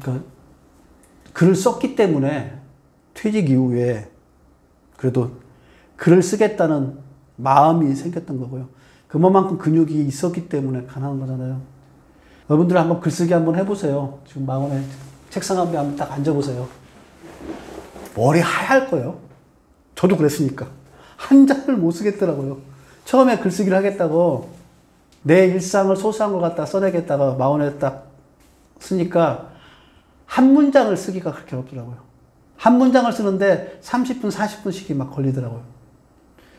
그러니까 글을 썼기 때문에 퇴직 이후에 그래도 글을 쓰겠다는 마음이 생겼던 거고요. 그만큼 근육이 있었기 때문에 가능한 거잖아요. 여러분들 한번 글쓰기 한번 해보세요. 지금 망원에 책상 앞에 한번 딱 앉아보세요. 머리 하얄 거예요. 저도 그랬으니까. 한 잔을 못 쓰겠더라고요. 처음에 글쓰기를 하겠다고 내 일상을 소소한 걸 갖다 써내겠다가 망원에 딱 쓰니까 한 문장을 쓰기가 그렇게 어렵더라고요. 한 문장을 쓰는데 30분, 40분씩이 막 걸리더라고요.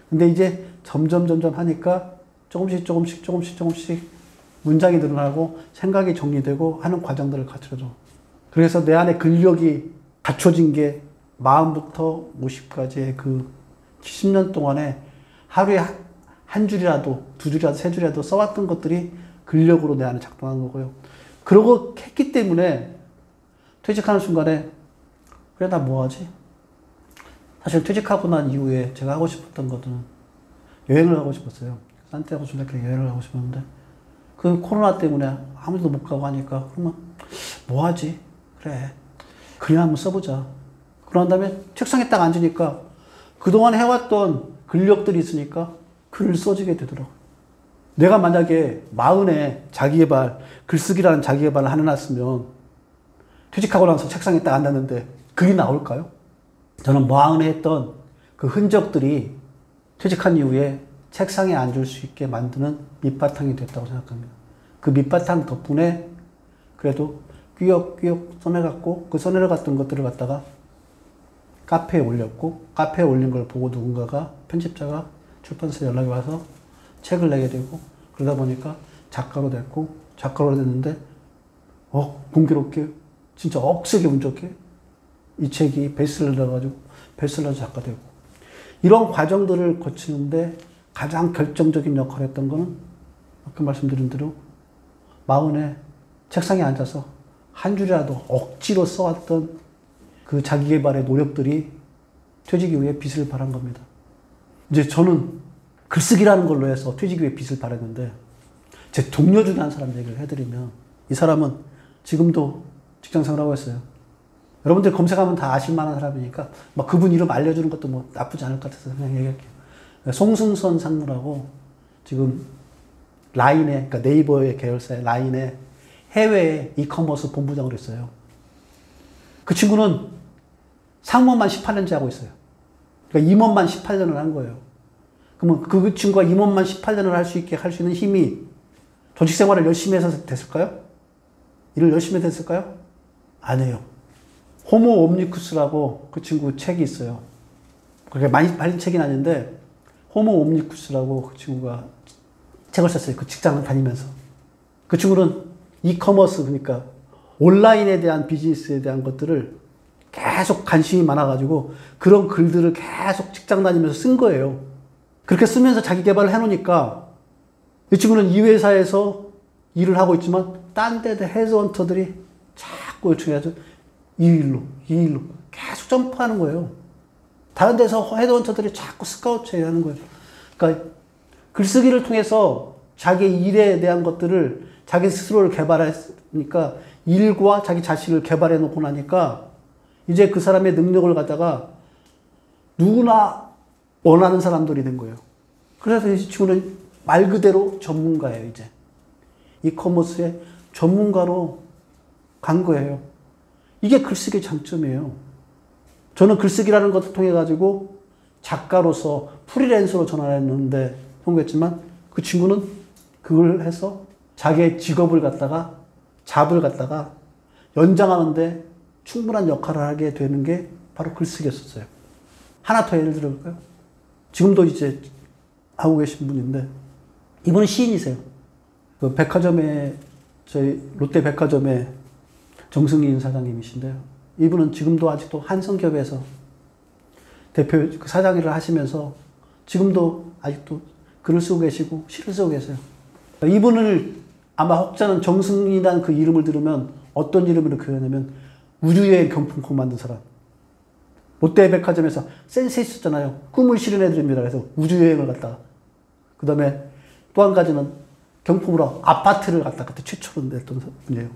근데 이제 점점 하니까 조금씩 문장이 늘어나고 생각이 정리되고 하는 과정들을 거쳐줘. 그래서 내 안에 근력이 갖춰진 게 마음부터 50까지의 그 70년 동안에 하루에 한 줄이라도, 두 줄이라도, 세 줄이라도 써왔던 것들이 근력으로 내 안에 작동한 거고요. 그러고 했기 때문에 퇴직하는 순간에 그래 나 뭐하지? 사실 퇴직하고 난 이후에 제가 하고 싶었던 것은 여행을 하고 싶었어요. 산티아고 순례길 여행을 하고 싶었는데 그 코로나 때문에 아무도 못 가고 하니까 그러면 뭐하지? 그래 그냥 한번 써보자. 그런 다음에 책상에 딱 앉으니까 그동안 해왔던 근력들이 있으니까 글을 써지게 되더라고요. 내가 만약에 40에 자기개발, 글쓰기라는 자기개발을 해놨으면 퇴직하고 나서 책상에 딱 앉았는데 글이 나올까요? 저는 40에 했던 그 흔적들이 퇴직한 이후에 책상에 앉을 수 있게 만드는 밑바탕이 됐다고 생각합니다. 그 밑바탕 덕분에 그래도 꾸역꾸역 써내갔고 그 써내려갔던 것들을 갖다가 카페에 올렸고 카페에 올린 걸 보고 누군가가 편집자가 출판사에 연락이 와서 책을 내게 되고 그러다 보니까 작가로 됐고 작가로 됐는데 공교롭게 진짜 억세게 운 좋게 이 책이 베스트셀러 가지고 베스트셀러 작가 되고 이런 과정들을 거치는데 가장 결정적인 역할을 했던 거는 아까 말씀드린 대로 40에 책상에 앉아서 한 줄이라도 억지로 써왔던 그 자기개발의 노력들이 퇴직 이후에 빛을 발한 겁니다. 이제 저는 글쓰기라는 걸로 해서 퇴직 이후에 빛을 발했는데 제 동료 중에 한 사람 얘기를 해드리면 이 사람은 지금도 직장생활하고 있어요. 여러분들 검색하면 다 아실 만한 사람이니까 막 그분 이름 알려주는 것도 뭐 나쁘지 않을 것 같아서 그냥 얘기할게요. 송승선 상무라고 지금 라인에, 그러니까 네이버의 계열사의 라인에 해외 이커머스 본부장으로 있어요. 그 친구는 상무만 18년째 하고 있어요. 그러니까 임원만 18년을 한 거예요. 그러면 그 친구가 임원만 18년을 할 수 있게 할 수 있는 힘이 조직 생활을 열심히 해서 됐을까요? 일을 열심히 됐을까요? 아니에요. 호모 옴니쿠스라고 그 친구 책이 있어요. 그렇게 많이 팔린 책이 아닌데 호모 옴니쿠스라고 그 친구가 책을 썼어요. 그 직장을 다니면서. 그 친구는 이커머스 그러니까 온라인에 대한 비즈니스에 대한 것들을 계속 관심이 많아가지고 그런 글들을 계속 직장 다니면서 쓴 거예요. 그렇게 쓰면서 자기 개발을 해놓으니까 이 친구는 이 회사에서 일을 하고 있지만 딴 데도 헤드헌터들이 자꾸 요청해서 이 일로 계속 점프하는 거예요. 다른 데서 헤드헌터들이 자꾸 스카우트 하는 거예요. 그러니까 글쓰기를 통해서 자기 일에 대한 것들을 자기 스스로를 개발하니까 일과 자기 자신을 개발해 놓고 나니까 이제 그 사람의 능력을 갖다가 누구나 원하는 사람들이 된 거예요. 그래서 이 친구는 말 그대로 전문가예요, 이제. 이커머스의 전문가로 간 거예요. 이게 글쓰기의 장점이에요. 저는 글쓰기라는 것을 통해 가지고 작가로서 프리랜서로 전환했는데 성공했지만 그 친구는 그걸 해서 자기의 직업을 갖다가 잡을 갖다가 연장하는데 충분한 역할을 하게 되는 게 바로 글쓰기였었어요. 하나 더 예를 들어볼까요? 지금도 이제 하고 계신 분인데 이분은 시인이세요. 그 백화점에 저희 롯데 백화점의 정승인 사장님이신데요. 이분은 지금도 아직도 한성기업에서 대표 사장 일을 하시면서 지금도 아직도 글을 쓰고 계시고 시를 쓰고 계세요. 이분을 아마 혹자는 정승인이라는 그 이름을 들으면 어떤 이름으로 표현하면 우주여행 경품콩 만든 사람. 롯데 백화점에서 센스 있었잖아요. 꿈을 실현해드립니다. 그래서 우주여행을 갔다가 그 다음에 또 한 가지는 경품으로 아파트를 갖다 그때 최초로 냈던 분이에요.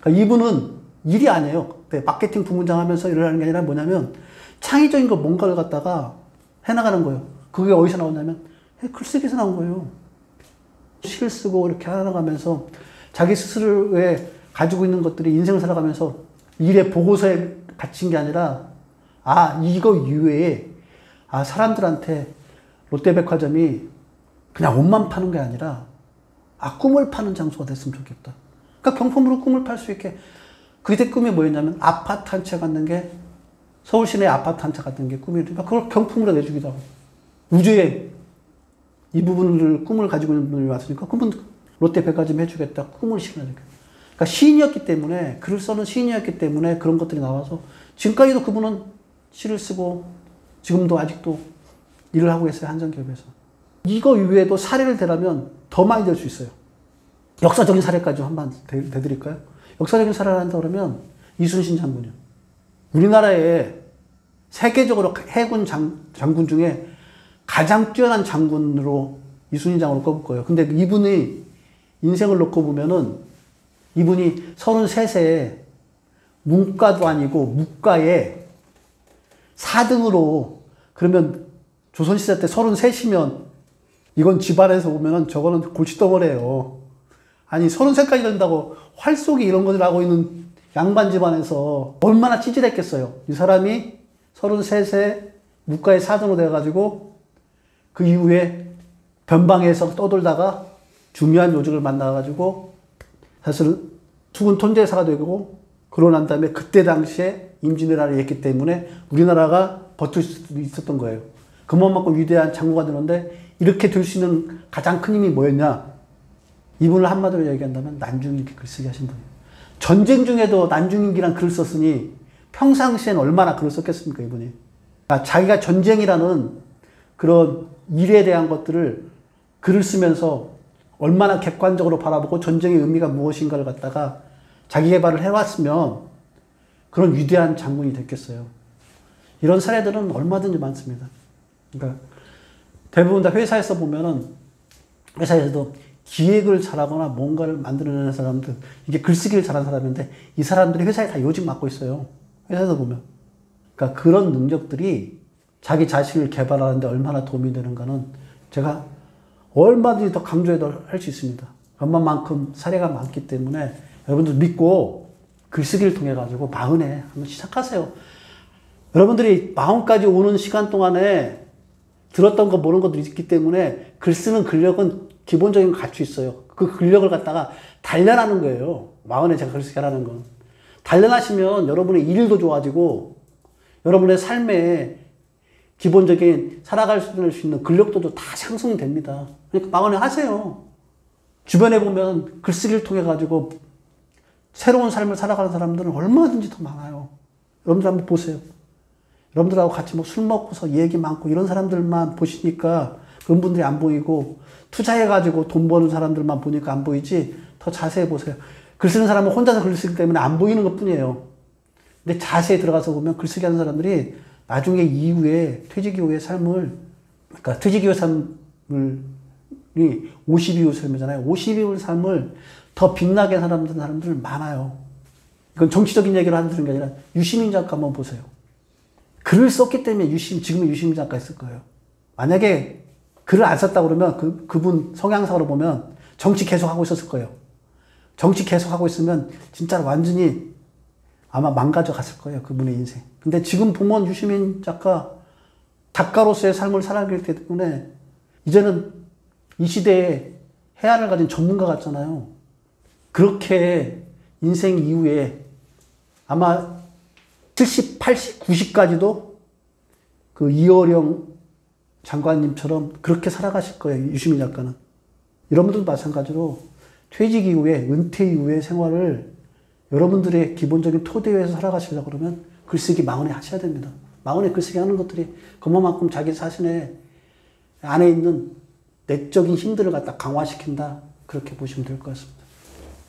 그러니까 이분은 일이 아니에요. 네, 마케팅 부문장 하면서 일을 하는 게 아니라 뭐냐면 창의적인 거 뭔가를 갖다가 해나가는 거예요. 그게 어디서 나오냐면 글쓰기에서 나온 거예요. 시를 쓰고 이렇게 해나가면서 자기 스스로의 가지고 있는 것들이 인생을 살아가면서 일의 보고서에 갇힌 게 아니라 이거 이외에 사람들한테 롯데백화점이 그냥 옷만 파는 게 아니라 꿈을 파는 장소가 됐으면 좋겠다. 그러니까 경품으로 꿈을 팔 수 있게. 그때 꿈이 뭐였냐면 아파트 한 채 갖는 게 서울 시내 아파트 한 채 갖는 게 꿈이니까 그걸 경품으로 내주기도 하고. 우주에 이 부분을 꿈을 가지고 있는 분이 왔으니까 그분 롯데백화점 해주겠다. 꿈을 실현하니까. 그러니까 시인이었기 때문에 글을 써는 시인이었기 때문에 그런 것들이 나와서 지금까지도 그분은 시를 쓰고 지금도 아직도 일을 하고 있어요. 한정기업에서. 이거 이외에도 사례를 대라면 더 많이 될 수 있어요. 역사적인 사례까지 한번 대드릴까요? 역사적인 사례를 한다 그러면 이순신 장군이요. 우리나라에 세계적으로 해군 장군 중에 가장 뛰어난 장군으로 이순신 장군을 꼽을 거예요. 근데 이분의 인생을 놓고 보면은 이분이 33세에 문과도 아니고 무과에 4등으로 그러면 조선시대 때 33이면 이건 집안에서 보면은 저거는 골칫덩어리예요. 아니 33까지 된다고 활쏘기 이런 것을 하고 있는 양반 집안에서 얼마나 찌질했겠어요. 이 사람이 33세 무과에 4등으로 돼가지고 그 이후에 변방에서 떠돌다가 중요한 요직을 만나가지고 사실 투군 통제사가 되고 그러고 난 다음에 그때 당시에 임진왜란이 했기 때문에 우리나라가 버틸 수 있었던 거예요. 그만큼 위대한 장군가 되는데 이렇게 될 수 있는 가장 큰 힘이 뭐였냐? 이분을 한마디로 얘기한다면 난중일기 글쓰기 하신 분이에요. 전쟁 중에도 난중일기란 글을 썼으니 평상시엔 얼마나 글을 썼겠습니까, 이분이. 그러니까 자기가 전쟁이라는 그런 일에 대한 것들을 글을 쓰면서 얼마나 객관적으로 바라보고 전쟁의 의미가 무엇인가를 갖다가 자기 개발을 해왔으면 그런 위대한 장군이 됐겠어요. 이런 사례들은 얼마든지 많습니다. 그러니까 대부분 다 회사에서 보면은 회사에서도 기획을 잘하거나 뭔가를 만들어내는 사람들, 이게 글쓰기를 잘하는 사람인데 이 사람들이 회사에 다 요직 맡고 있어요. 회사에서 보면. 그러니까 그런 능력들이 자기 자신을 개발하는데 얼마나 도움이 되는가는 제가 얼마든지 더 강조해도 할 수 있습니다. 얼마만큼 사례가 많기 때문에 여러분들 믿고 글쓰기를 통해 가지고 40에 한번 시작하세요. 여러분들이 40까지 오는 시간 동안에 들었던 거 모르는 것들이 있기 때문에 글 쓰는 근력은 기본적인 거 갖추 있어요. 그 근력을 갖다가 단련하는 거예요. 40에 제가 글쓰기 하라는 건. 단련하시면 여러분의 일도 좋아지고 여러분의 삶에 기본적인 살아갈 수 있는 근력도 다 상승됩니다. 그러니까 40에 하세요. 주변에 보면 글쓰기를 통해 가지고 새로운 삶을 살아가는 사람들은 얼마든지 더 많아요. 여러분들 한번 보세요. 여러분들하고 같이 술 먹고서 얘기 많고 이런 사람들만 보시니까 그런 분들이 안 보이고 투자해가지고 돈 버는 사람들만 보니까 안 보이지 더 자세히 보세요. 글 쓰는 사람은 혼자서 글 쓰기 때문에 안 보이는 것 뿐이에요. 근데 자세히 들어가서 보면 글쓰기 하는 사람들이 나중에 이후에 퇴직 이후의 삶을, 그러니까 퇴직 이후의 삶을 50 이후 삶이잖아요. 50 이후 삶을 더 빛나게 사는 사람들 많아요. 이건 정치적인 얘기를 하는 게 아니라 유시민 작가 한번 보세요. 글을 썼기 때문에 지금의 유시민 작가 있을 거예요. 만약에 글을 안 썼다 그러면 그분 성향상으로 보면 정치 계속 하고 있었을 거예요. 정치 계속 하고 있으면 진짜 완전히 아마 망가져 갔을 거예요. 그분의 인생. 근데 지금 보면 유시민 작가로서의 삶을 살아가기 때문에 이제는 이 시대에 해안을 가진 전문가 같잖아요. 그렇게 인생 이후에 아마 70, 80, 90까지도 그 이어령 장관님처럼 그렇게 살아가실 거예요. 유시민 작가는. 여러분들도 마찬가지로 퇴직 이후에, 은퇴 이후의 생활을 여러분들의 기본적인 토대 위에서 살아가시려고 그러면 글쓰기 40에 하셔야 됩니다. 40에 글쓰기 하는 것들이 그만큼 자기 자신의 안에 있는 내적인 힘들을 갖다 강화시킨다. 그렇게 보시면 될 것 같습니다.